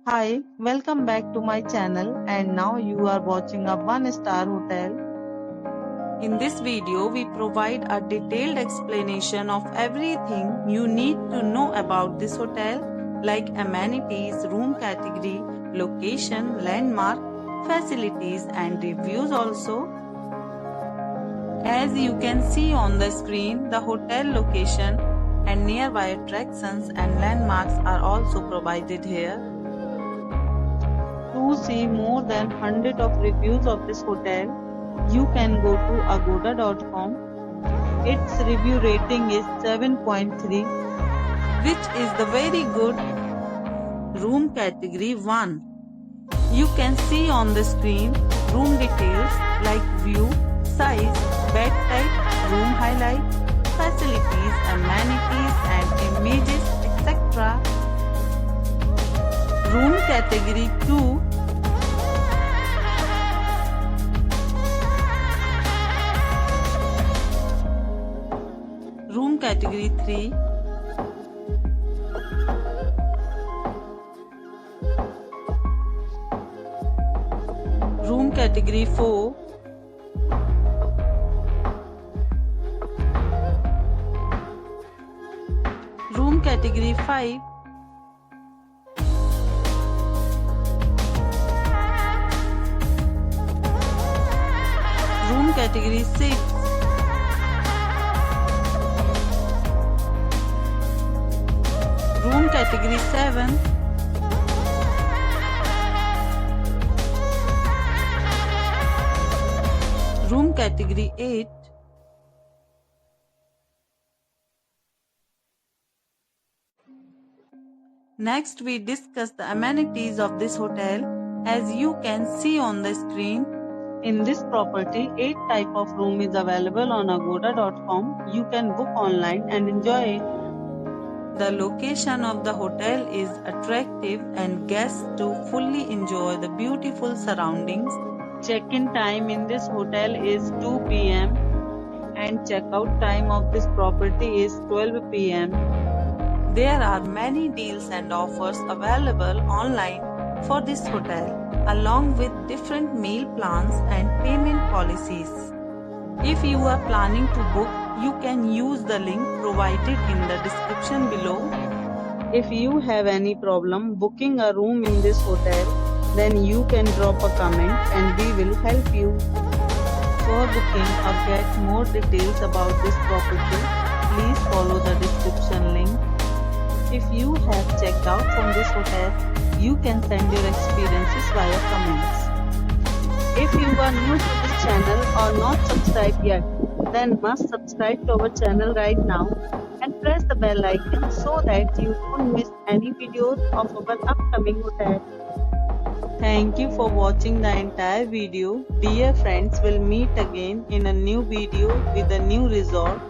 Hi, welcome back to my channel, and now you are watching a 1-star hotel. In this video, we provide a detailed explanation of everything you need to know about this hotel, like amenities, room category, location, landmark, facilities and reviews also. As you can see on the screen, the hotel location and nearby attractions and landmarks are also provided here. To see more than 100 of reviews of this hotel, you can go to agoda.com. Its review rating is 7.3, which is the very good. Room category 1. You can see on the screen room details like view, size, bed type, room highlights, facilities, amenities and images, etc. Room category 2. Room category 3. Room category 4. Room category 5. Room category 6. Room category 7. Room category 8. Next, we discuss the amenities of this hotel. As you can see on the screen, in this property, 8 type of room is available on agoda.com. You can book online and enjoy it. The location of the hotel is attractive and guests to fully enjoy the beautiful surroundings. Check-in time in this hotel is 2 p.m. and check-out time of this property is 12 p.m. There are many deals and offers available online for this hotel, along with different meal plans and payment policies. If you are planning to book, you can use the link provided in the description below. If you have any problem booking a room in this hotel, then you can drop a comment and we will help you. For booking or get more details about this property, please follow the description link. If you have checked out from this hotel, you can send your experiences via comments. If you are new to this channel or not subscribed yet, then must subscribe to our channel right now and press the bell icon so that you don't miss any videos of our upcoming hotel. Thank you for watching the entire video. Dear friends, we'll meet again in a new video with a new resort.